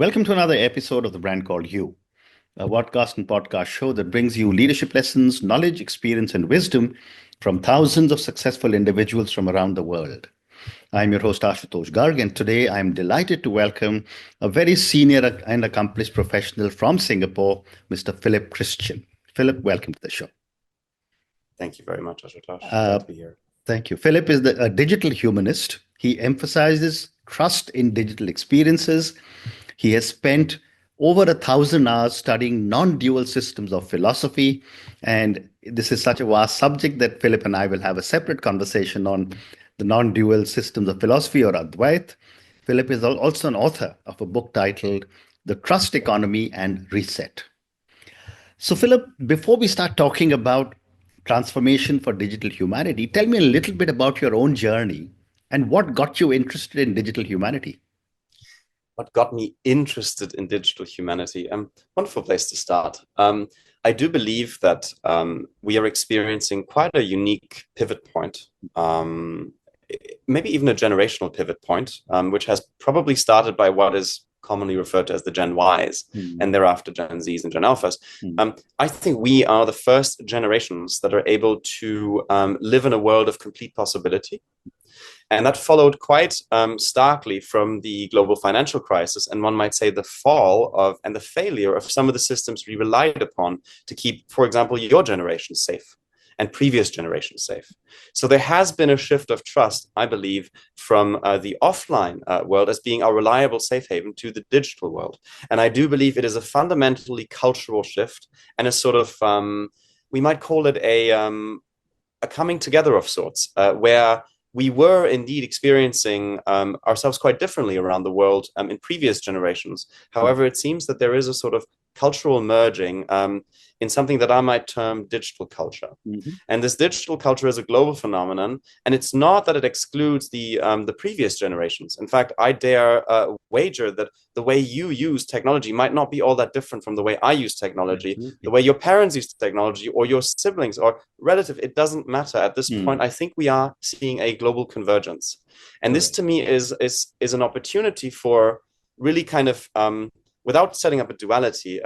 Welcome to another episode of The Brand Called You, a podcast and podcast show that brings you leadership lessons, knowledge, experience, and wisdom from thousands of successful individuals from around the world. I'm your host, Ashutosh Garg, and today I'm delighted to welcome a very senior and accomplished professional from Singapore, Mr. Philipp Kristian. Philipp, welcome to the show. Thank you very much, Ashutosh. Glad to be here. Thank you. Philipp is a digital humanist. He emphasizes trust in digital experiences. He has spent over 1,000 hours studying non-dual systems of philosophy. And this is such a vast subject that Philipp and I will have a separate conversation on the non-dual systems of philosophy, or Advait. Philipp is also an author of a book titled The Trust Economy and Reset. So Philipp, before we start talking about transformation for digital humanity, tell me a little bit about your own journey and what got you interested in digital humanity. What got me interested in digital humanity? Wonderful place to start. I do believe that we are experiencing quite a unique pivot point, maybe even a generational pivot point, which has probably started by what is commonly referred to as the Gen Ys, and thereafter Gen Zs and Gen Alphas. I think we are the first generations that are able to live in a world of complete possibility. And that followed quite starkly from the global financial crisis, and one might say the fall of and the failure of some of the systems we relied upon to keep, for example, your generation safe and previous generations safe. So there has been a shift of trust, I believe, from the offline world as being our reliable safe haven to the digital world. And I do believe it is a fundamentally cultural shift and a sort of, we might call it a coming together of sorts, where we were indeed experiencing ourselves quite differently around the world in previous generations. However, it seems that there is a sort of cultural merging in something that I might term digital culture. And this digital culture is a global phenomenon, and it's not that it excludes the previous generations. In fact, I dare wager that the way you use technology might not be all that different from the way I use technology, the way your parents use technology, or your siblings or relative. It doesn't matter. At this point, I think we are seeing a global convergence. And this to me is an opportunity for really kind of, without setting up a duality,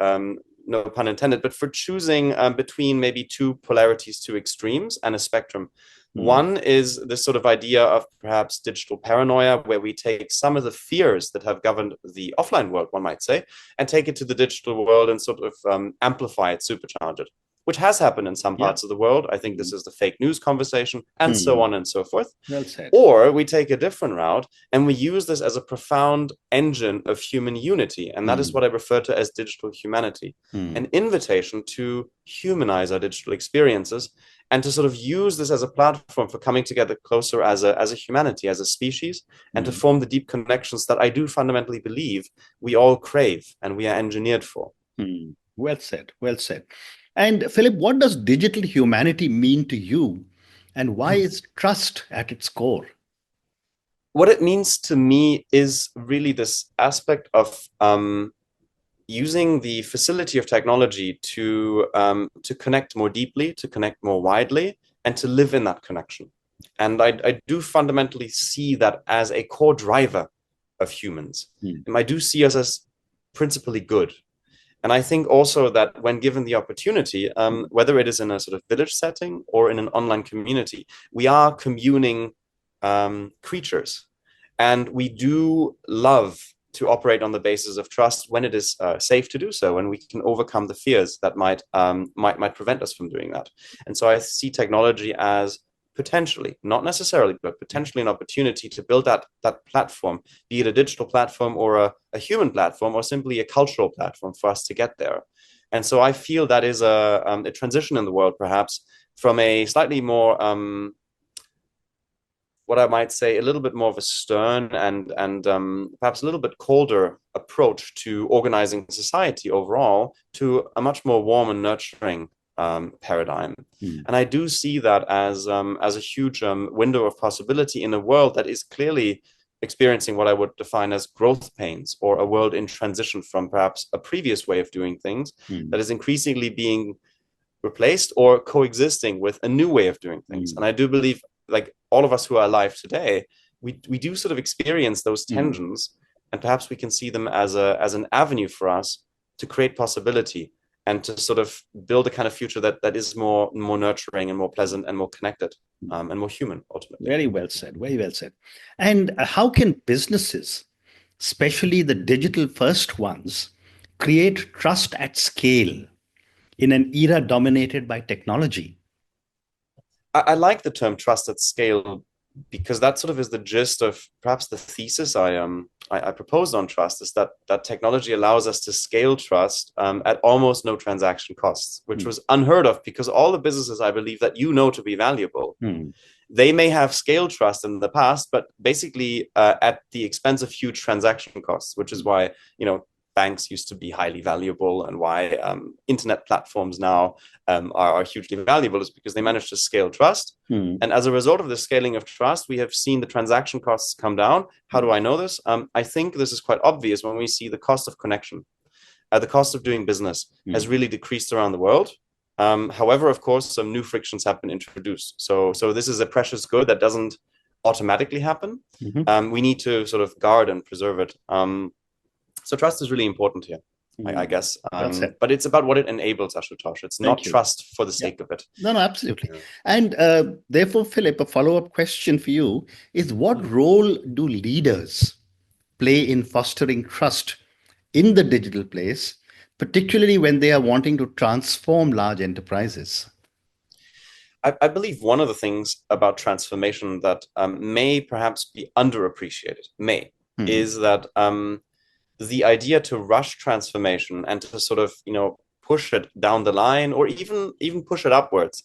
no pun intended, but for choosing between maybe two polarities, two extremes, and a spectrum. One is this sort of idea of perhaps digital paranoia, where we take some of the fears that have governed the offline world, one might say, and take it to the digital world and sort of amplify it, supercharge it, which has happened in some parts of the world. I think this is the fake news conversation, and so on and so forth. Well said. Or we take a different route and we use this as a profound engine of human unity. And that is what I refer to as digital humanity, an invitation to humanize our digital experiences and to sort of use this as a platform for coming together closer as a humanity, as a species, and to form the deep connections that I do fundamentally believe we all crave and we are engineered for. Well said. Well said. And Philipp, what does digital humanity mean to you, and why is trust at its core? What it means to me is really this aspect of using the facility of technology to connect more deeply, to connect more widely, and to live in that connection. And I do fundamentally see that as a core driver of humans. And I do see us as principally good. And I think also that when given the opportunity, whether it is in a sort of village setting or in an online community, we are communing creatures. And we do love to operate on the basis of trust when it is safe to do so, and we can overcome the fears that might prevent us from doing that. And so I see technology as potentially, not necessarily, but potentially an opportunity to build that platform, be it a digital platform or a human platform or simply a cultural platform for us to get there. And so I feel that is a transition in the world, perhaps, from a slightly more, what I might say, a little bit more of a stern and perhaps a little bit colder approach to organizing society overall to a much more warm and nurturing paradigm. And I do see that as a huge window of possibility in a world that is clearly experiencing what I would define as growth pains, or a world in transition from perhaps a previous way of doing things that is increasingly being replaced or coexisting with a new way of doing things. And I do believe, like all of us who are alive today, we do sort of experience those tensions and perhaps we can see them as an avenue for us to create possibility and to sort of build a kind of future that is more nurturing and more pleasant and more connected and more human, ultimately. Very well said. Very well said. And how can businesses, especially the digital first ones, create trust at scale in an era dominated by technology? I like the term trust at scale because that sort of is the gist of perhaps the thesis I proposed on trust, is that technology allows us to scale trust at almost no transaction costs, which was unheard of, because all the businesses, I believe, that you know to be valuable, they may have scaled trust in the past, but basically at the expense of huge transaction costs, which is why, banks used to be highly valuable, and why internet platforms now are hugely valuable, is because they managed to scale trust. And as a result of the scaling of trust, we have seen the transaction costs come down. How do I know this? I think this is quite obvious when we see the cost of connection. The cost of doing business has really decreased around the world. However, of course, some new frictions have been introduced. So this is a precious good that doesn't automatically happen. We need to sort of guard and preserve it. So trust is really important here, I guess. But it's about what it enables, Ashutosh. It's not trust for the sake of it. No, absolutely. Yeah. And therefore, Philip, a follow-up question for you is, what role do leaders play in fostering trust in the digital place, particularly when they are wanting to transform large enterprises? I believe one of the things about transformation that may perhaps be underappreciated, is that the idea to rush transformation and to sort of, push it down the line, or even push it upwards,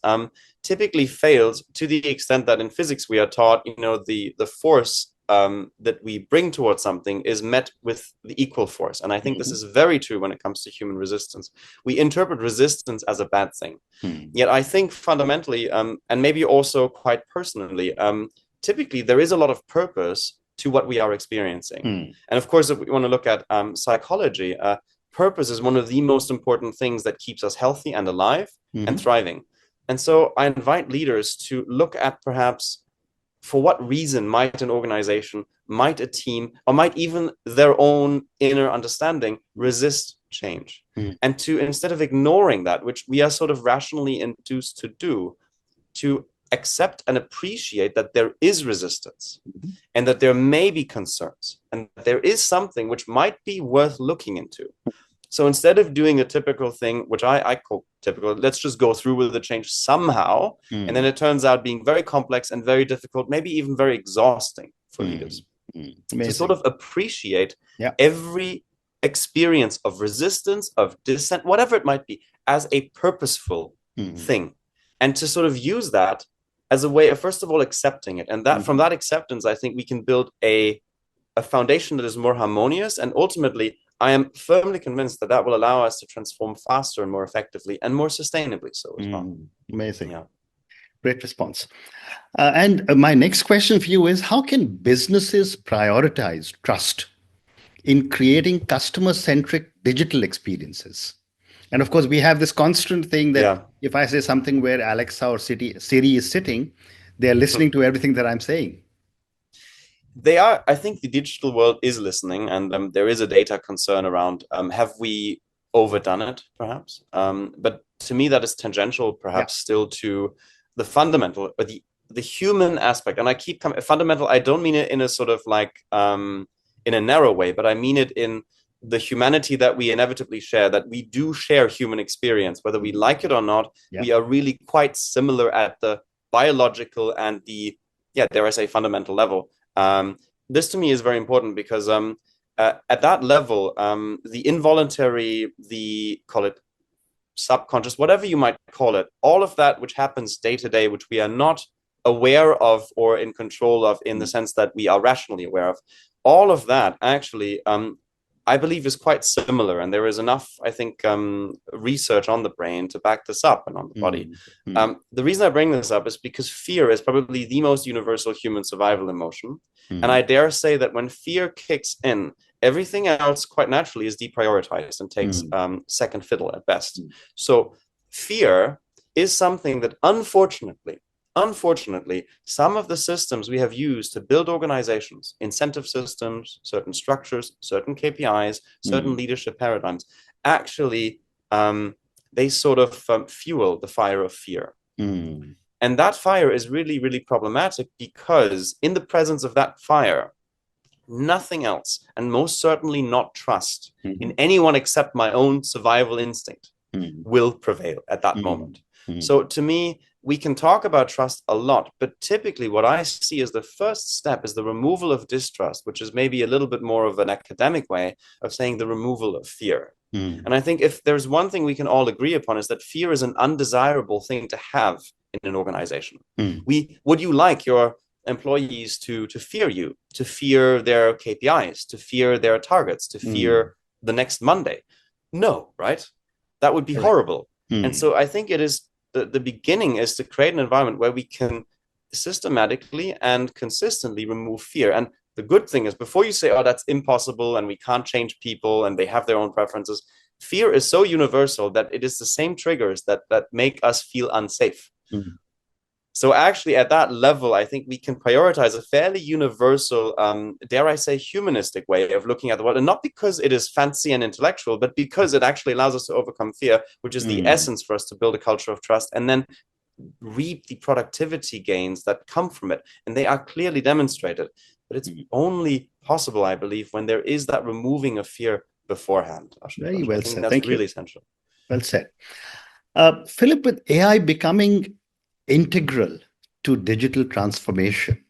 typically fails, to the extent that in physics we are taught, the force that we bring towards something is met with the equal force. And I think this is very true when it comes to human resistance. We interpret resistance as a bad thing. Yet I think fundamentally, and maybe also quite personally, typically there is a lot of purpose to what we are experiencing. And of course, if we want to look at psychology, purpose is one of the most important things that keeps us healthy and alive and thriving. And so I invite leaders to look at, perhaps, for what reason might an organization, might a team, or might even their own inner understanding resist change. And to, instead of ignoring that, which we are sort of rationally induced to do, to accept and appreciate that there is resistance and that there may be concerns and that there is something which might be worth looking into. So instead of doing a typical thing, which I call typical, let's just go through with the change somehow, and then it turns out being very complex and very difficult, maybe even very exhausting for leaders. To sort of appreciate every experience of resistance, of dissent, whatever it might be, as a purposeful thing, and to sort of use that as a way of, first of all, accepting it. And that from that acceptance, I think we can build a foundation that is more harmonious. And ultimately, I am firmly convinced that will allow us to transform faster and more effectively and more sustainably so as well. Amazing. Yeah. Great response. And my next question for you is, how can businesses prioritize trust in creating customer-centric digital experiences? And of course, we have this constant thing that if I say something where Alexa or Siri is sitting, they're listening to everything that I'm saying. They are. I think the digital world is listening, and there is a data concern around, have we overdone it, perhaps? But to me, that is tangential, perhaps, still to the fundamental, or the human aspect. And I keep coming, fundamental, I don't mean it in a sort of like, in a narrow way, but I mean it in the humanity that we inevitably share, that we do share human experience, whether we like it or not. We are really quite similar at the biological and the, dare I say, fundamental level. This to me is very important because at that level, the involuntary, call it subconscious, whatever you might call it, all of that which happens day to day, which we are not aware of or in control of in the sense that we are rationally aware of, all of that actually, I believe, is quite similar. And there is enough, I think, research on the brain to back this up and on the body. The reason I bring this up is because fear is probably the most universal human survival emotion. And I dare say that when fear kicks in, everything else quite naturally is deprioritized and takes second fiddle at best. So fear is something that unfortunately, unfortunately, some of the systems we have used to build organizations, incentive systems, certain structures, certain KPIs, certain leadership paradigms, actually, they sort of fuel the fire of fear. And that fire is really, really problematic because in the presence of that fire, nothing else, and most certainly not trust in anyone except my own survival instinct, will prevail at that moment. So to me, we can talk about trust a lot, but typically what I see as the first step is the removal of distrust, which is maybe a little bit more of an academic way of saying the removal of fear. And I think if there's one thing we can all agree upon is that fear is an undesirable thing to have in an organization. Would you like your employees to fear you, to fear their KPIs, to fear their targets, to fear the next Monday? No, right? That would be horrible. And so I think it is the beginning is to create an environment where we can systematically and consistently remove fear. And the good thing is, before you say, oh, that's impossible and we can't change people and they have their own preferences, fear is so universal that it is the same triggers that make us feel unsafe. So actually, at that level, I think we can prioritize a fairly universal, dare I say, humanistic way of looking at the world. And not because it is fancy and intellectual, but because it actually allows us to overcome fear, which is the essence for us to build a culture of trust and then reap the productivity gains that come from it. And they are clearly demonstrated. But it's only possible, I believe, when there is that removing of fear beforehand. Very well said. That's really essential. Well said. Philip, with AI becoming integral to digital transformation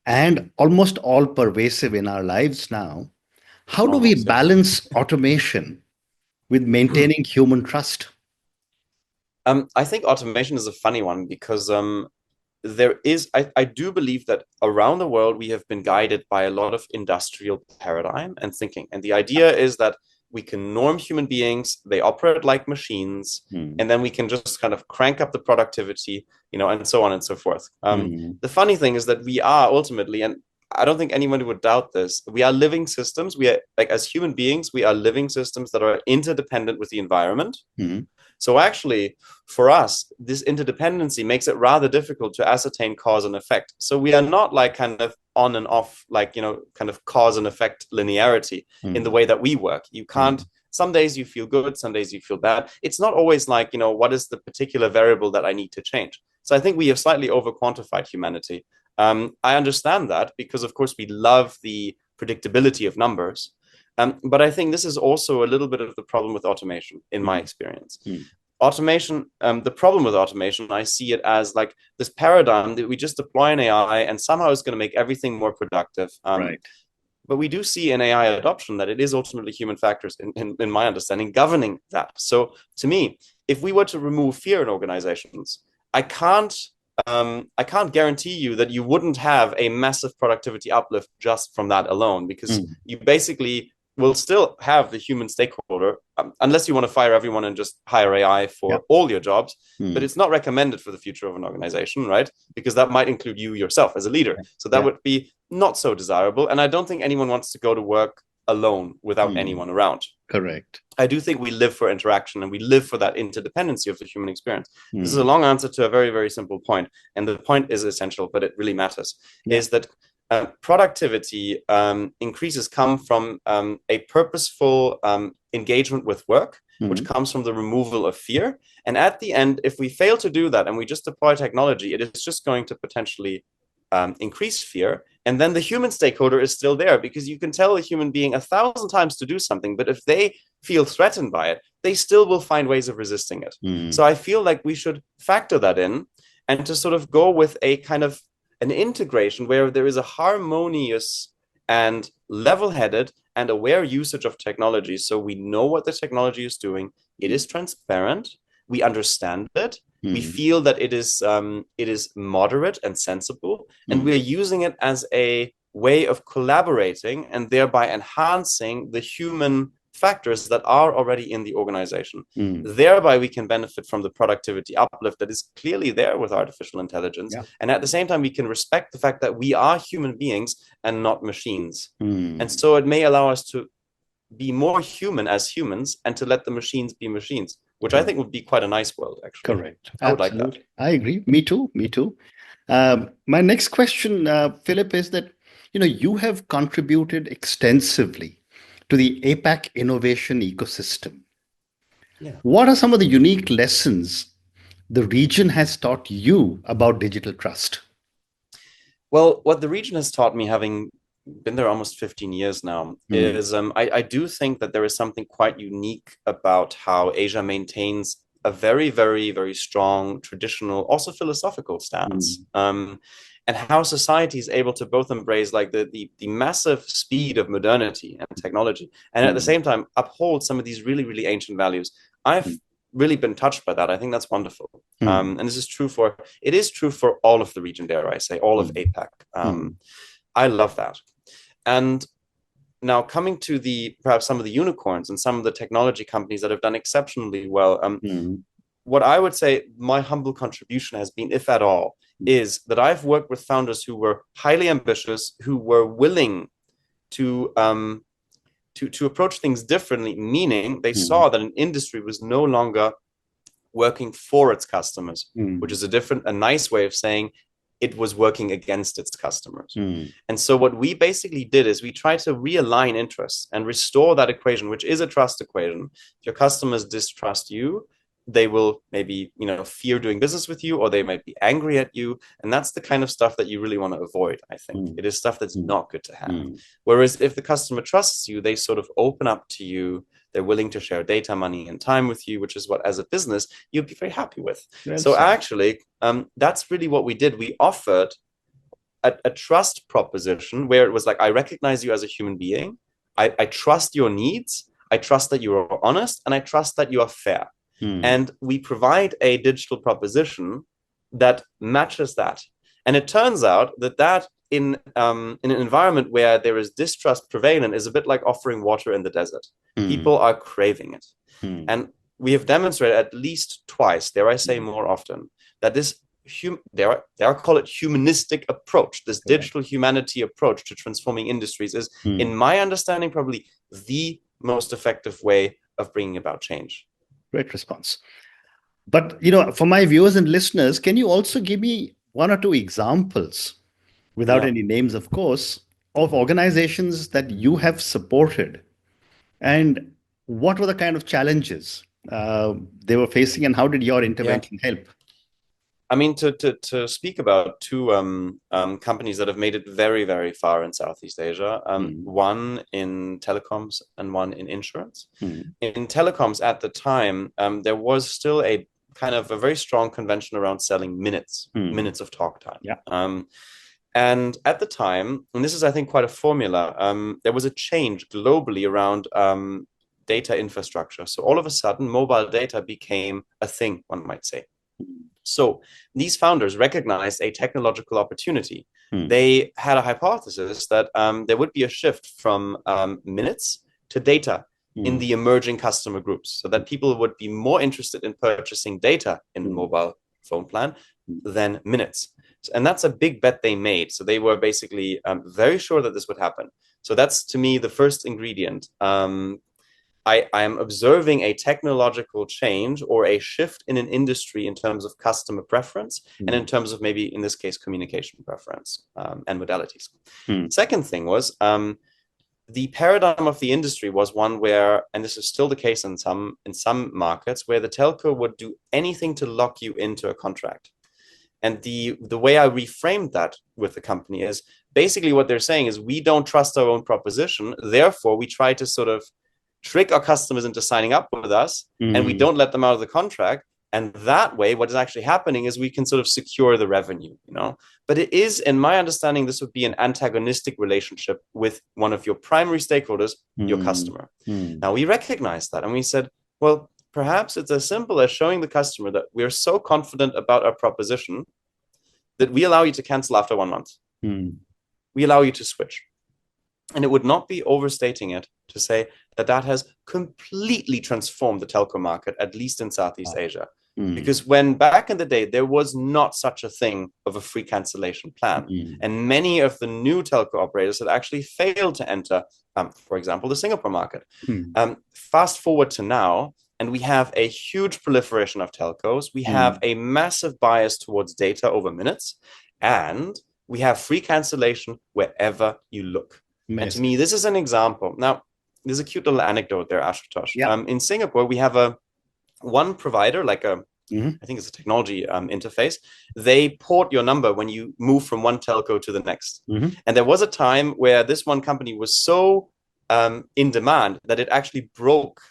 and almost all pervasive in our lives now, how do we balance automation with maintaining human trust? I think automation is a funny one because I do believe that around the world we have been guided by a lot of industrial paradigm and thinking. And the idea is that we can norm human beings, they operate like machines, and then we can just kind of crank up the productivity, and so on and so forth. The funny thing is that we are ultimately, and I don't think anyone would doubt this, we are living systems. We are, like, as human beings, we are living systems that are interdependent with the environment. So actually, for us, this interdependency makes it rather difficult to ascertain cause and effect. So we are not like kind of on and off, like, kind of cause and effect linearity in the way that we work. You can't, some days you feel good, some days you feel bad. It's not always like, what is the particular variable that I need to change? So I think we have slightly over quantified humanity. I understand that because, of course, we love the predictability of numbers. But I think this is also a little bit of the problem with automation, in my experience. Automation, the problem with automation, I see it as like this paradigm that we just deploy an AI and somehow it's going to make everything more productive. But we do see in AI adoption that it is ultimately human factors, in my understanding, governing that. So to me, if we were to remove fear in organizations, I can't guarantee you that you wouldn't have a massive productivity uplift just from that alone, because you basically will still have the human stakeholder, unless you want to fire everyone and just hire AI for all your jobs. But it's not recommended for the future of an organization, right? Because that might include you yourself as a leader. So that would be not so desirable. And I don't think anyone wants to go to work alone without anyone around. Correct. I do think we live for interaction and we live for that interdependency of the human experience. This is a long answer to a very, very simple point. And the point is essential, but it really matters, is that productivity increases come from a purposeful engagement with work, which comes from the removal of fear. And at the end, if we fail to do that and we just deploy technology, it is just going to potentially increase fear. And then the human stakeholder is still there, because you can tell a human being 1,000 times to do something, but if they feel threatened by it, they still will find ways of resisting it. So I feel like we should factor that in and to sort of go with a kind of an integration where there is a harmonious and level-headed and aware usage of technology. So we know what the technology is doing. It is transparent. We understand it. We feel that it is moderate and sensible, and we're using it as a way of collaborating and thereby enhancing the human factors that are already in the organization. Thereby, we can benefit from the productivity uplift that is clearly there with artificial intelligence. And at the same time, we can respect the fact that we are human beings and not machines. And so it may allow us to be more human as humans and to let the machines be machines. which I think would be quite a nice world, actually. Correct. I would Absolutely. like that. I agree. Me too. Me too. My next question, Philip, is that you have contributed extensively to the APAC innovation ecosystem. Yeah. What are some of the unique lessons the region has taught you about digital trust? Well, what the region has taught me, having been there almost 15 years now, is I do think that there is something quite unique about how Asia maintains a very, very, very strong traditional, also philosophical stance. And how society is able to both embrace like the massive speed of modernity and technology, and at the same time uphold some of these really, really ancient values. I've really been touched by that. I think that's wonderful. And this is true for all of the region, dare I say, all of APAC. I love that. And now coming to perhaps some of the unicorns and some of the technology companies that have done exceptionally well, what I would say my humble contribution has been, if at all, is that I've worked with founders who were highly ambitious, who were willing to approach things differently, meaning they saw that an industry was no longer working for its customers, which is a nice way of saying it was working against its customers. And so what we basically did is we tried to realign interests and restore that equation, which is a trust equation. If your customers distrust you, they will maybe, fear doing business with you, or they might be angry at you. And that's the kind of stuff that you really want to avoid, I think. It is stuff that's not good to have. Whereas if the customer trusts you, they sort of open up to you. They're willing to share data, money, and time with you, which is what, as a business, you'd be very happy with. So actually, that's really what we did. We offered a trust proposition where it was like, I recognize you as a human being. I trust your needs. I trust that you are honest, and I trust that you are fair. And we provide a digital proposition that matches that. And it turns out that in an environment where there is distrust prevalent is a bit like offering water in the desert. People are craving it. And we have demonstrated at least twice, dare I say more often, that this dare I call it humanistic approach, this digital humanity approach to transforming industries is, in my understanding, probably the most effective way of bringing about change. Great response. But, for my viewers and listeners, can you also give me one or two examples, without any names, of course, of organizations that you have supported? And what were the kind of challenges they were facing, and how did your intervention help? I mean, to speak about two companies that have made it very, very far in Southeast Asia, one in telecoms and one in insurance. In telecoms at the time, there was still a kind of a very strong convention around selling minutes of talk time. And at the time, and this is, I think, quite a formula, there was a change globally around data infrastructure. So all of a sudden, mobile data became a thing, one might say. So these founders recognized a technological opportunity. They had a hypothesis that there would be a shift from minutes to data in the emerging customer groups, so that people would be more interested in purchasing data in the mobile phone plan than minutes. And that's a big bet they made. So they were basically very sure that this would happen. So that's, to me, the first ingredient. I am observing a technological change or a shift in an industry in terms of customer preference and in terms of maybe, in this case, communication preference and modalities. Second thing was the paradigm of the industry was one where, and this is still the case in some markets, where the telco would do anything to lock you into a contract. And the way I reframed that with the company is basically what they're saying is, we don't trust our own proposition. Therefore, we try to sort of trick our customers into signing up with us, and we don't let them out of the contract. And that way, what is actually happening is we can sort of secure the revenue, But it is, in my understanding, this would be an antagonistic relationship with one of your primary stakeholders, your customer. Now, we recognize that, and we said, well, perhaps it's as simple as showing the customer that we are so confident about our proposition that we allow you to cancel after 1 month. We allow you to switch. And it would not be overstating it to say that has completely transformed the telco market, at least in Southeast Asia. Because when back in the day, there was not such a thing of a free cancellation plan. And many of the new telco operators had actually failed to enter, for example, the Singapore market. Fast forward to now, and we have a huge proliferation of telcos. We have a massive bias towards data over minutes, and we have free cancellation wherever you look. Amazing. And to me, this is an example. Now, there's a cute little anecdote there, Ashutosh. In Singapore, we have one provider, like I think it's a technology interface. They port your number when you move from one telco to the next. And there was a time where this one company was so in demand that it actually broke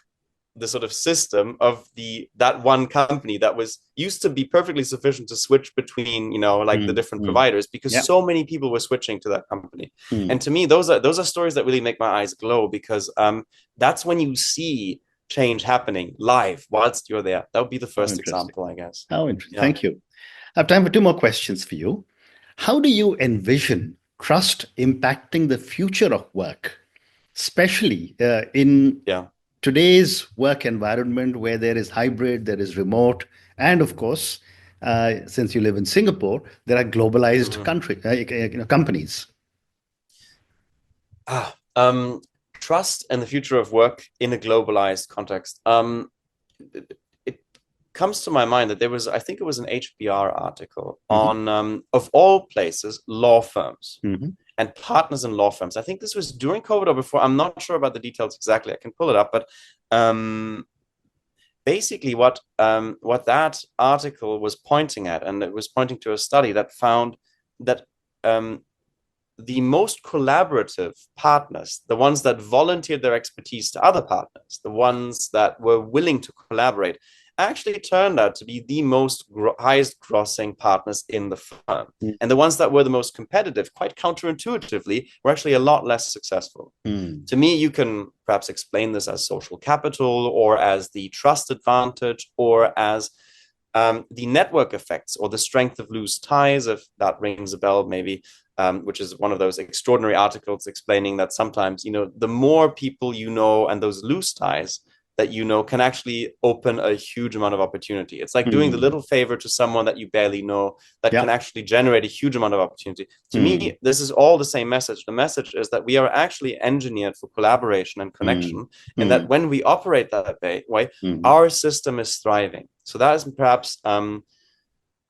the sort of system of that one company that was used to be perfectly sufficient to switch between, like the different providers, because so many people were switching to that company. And to me, those are stories that really make my eyes glow, because that's when you see change happening live whilst you're there. That would be the first example, I guess. How interesting. Thank you. I have time for two more questions for you. How do you envision trust impacting the future of work, especially in today's work environment where there is hybrid, there is remote, and of course, since you live in Singapore, there are globalized companies? Trust and the future of work in a globalized context. It comes to my mind that I think it was an HBR article on, of all places, law firms and partners in law firms. I think this was during COVID or before. I'm not sure about the details exactly. I can pull it up, but basically what that article was pointing at, and it was pointing to a study that found that the most collaborative partners, the ones that volunteered their expertise to other partners, the ones that were willing to collaborate, actually turned out to be the most highest grossing partners in the firm. And the ones that were the most competitive, quite counterintuitively, were actually a lot less successful. To me, you can perhaps explain this as social capital, or as the trust advantage, or as the network effects, or the strength of loose ties, if that rings a bell, maybe. Which is one of those extraordinary articles explaining that sometimes, the more people and those loose ties that can actually open a huge amount of opportunity. It's like doing the little favor to someone that you barely know that can actually generate a huge amount of opportunity. To me, this is all the same message. The message is that we are actually engineered for collaboration and connection, and that when we operate that way, our system is thriving. So that is perhaps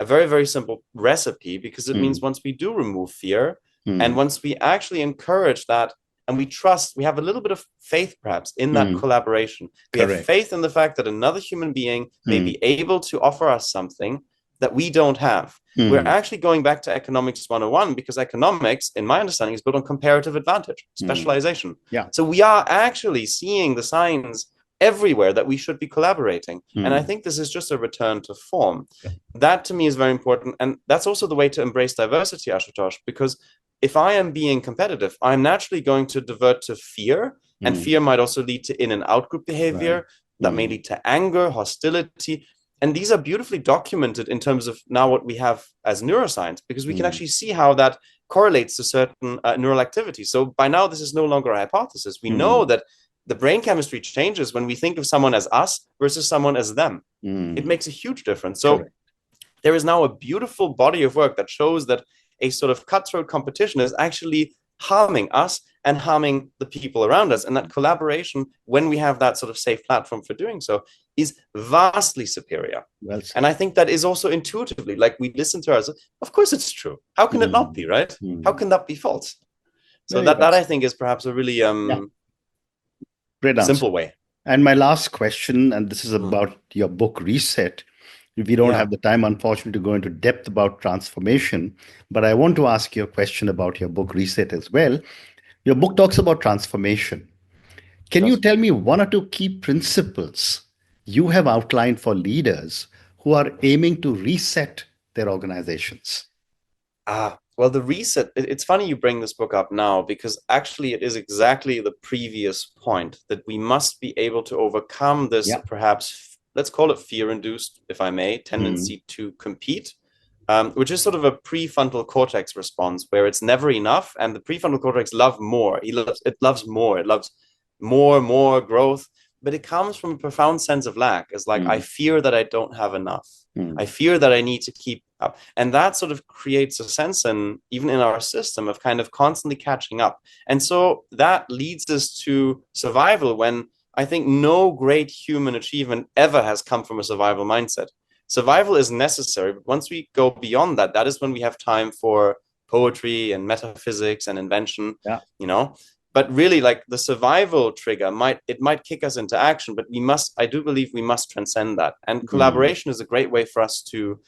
a very, very simple recipe, because it means once we do remove fear, and once we actually encourage that, and we trust, we have a little bit of faith perhaps in that collaboration. We have faith in the fact that another human being may be able to offer us something that we don't have. We're actually going back to economics 101, because economics, in my understanding, is built on comparative advantage, specialization. So we are actually seeing the signs everywhere that we should be collaborating. And I think this is just a return to form. That to me is very important. And that's also the way to embrace diversity, Ashutosh, because if I am being competitive, I'm naturally going to divert to fear, and fear might also lead to in and out group behavior that may lead to anger, hostility. And these are beautifully documented in terms of now what we have as neuroscience, because we can actually see how that correlates to certain neural activity. So by now, this is no longer a hypothesis. We know that the brain chemistry changes when we think of someone as us versus someone as them. It makes a huge difference. So there is now a beautiful body of work that shows that a sort of cutthroat competition is actually harming us and harming the people around us. And that collaboration, when we have that sort of safe platform for doing so, is vastly superior. And I think that is also intuitively, like we listen to ourselves, of course it's true. How can it not be, right? How can that be false? So that I think is perhaps a really simple way. And my last question, and this is about your book, Reset. We don't have the time, unfortunately, to go into depth about transformation, but I want to ask you a question about your book, Reset, as well. Your book talks about transformation. Can you tell me one or two key principles you have outlined for leaders who are aiming to reset their organizations? Well, the reset, it's funny you bring this book up now, because actually it is exactly the previous point, that we must be able to overcome this perhaps, let's call it fear-induced, if I may, tendency to compete, which is sort of a prefrontal cortex response where it's never enough, and the prefrontal cortex loves more. It loves more growth, but it comes from a profound sense of lack. It's like, I fear that I don't have enough. I fear that I need to keep up. And that sort of creates a sense, and even in our system, of kind of constantly catching up. And so that leads us to survival when I think no great human achievement ever has come from a survival mindset. Survival is necessary, but once we go beyond that, that is when we have time for poetry and metaphysics and invention, you know. But really, like, the survival trigger might kick us into action, but I do believe we must transcend that. And collaboration is a great way for us to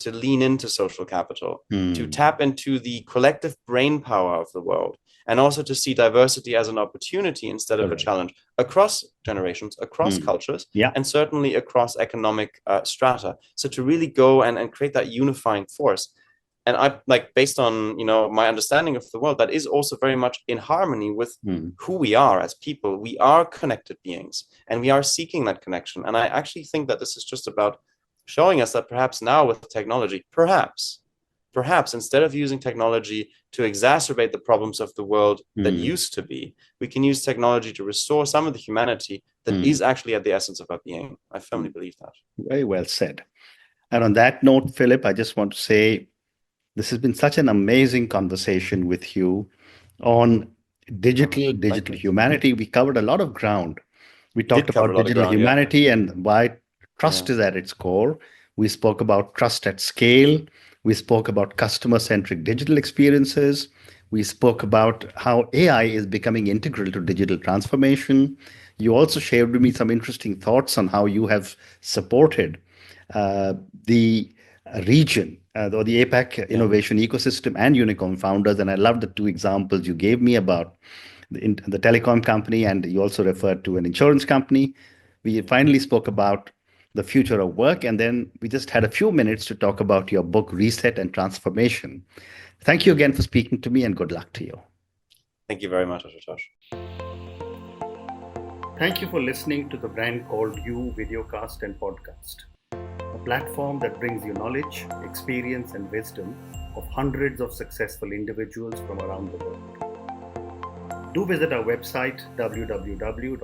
lean into social capital, to tap into the collective brain power of the world, and also to see diversity as an opportunity instead of a challenge across generations, across cultures, and certainly across economic strata. So to really go and create that unifying force. And I, like, based on, you know, my understanding of the world, that is also very much in harmony with who we are as people. We are connected beings, and we are seeking that connection. And I actually think that this is just about showing us that perhaps now with technology, perhaps instead of using technology to exacerbate the problems of the world that used to be, we can use technology to restore some of the humanity that is actually at the essence of our being. I firmly believe that. Very well said. And on that note, Philip, I just want to say this has been such an amazing conversation with you on digital humanity. We covered a lot of ground. We talked about digital humanity and why trust is at its core. We spoke about trust at scale. We spoke about customer-centric digital experiences. We spoke about how AI is becoming integral to digital transformation. You also shared with me some interesting thoughts on how you have supported the region or the APAC innovation ecosystem and unicorn founders. And I love the two examples you gave me about the telecom company, and you also referred to an insurance company. We finally spoke about the future of work, and then we just had a few minutes to talk about your book, Reset and Transformation. Thank you again for speaking to me, and good luck to you. Thank you very much, Ashutosh. Thank you for listening to the Brand Called You videocast and podcast, a platform that brings you knowledge, experience, and wisdom of hundreds of successful individuals from around the world. Do visit our website, www.tbcy.in,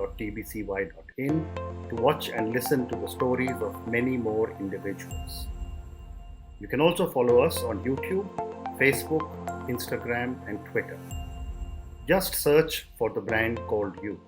to watch and listen to the stories of many more individuals. You can also follow us on YouTube, Facebook, Instagram, and Twitter. Just search for the Brand Called You.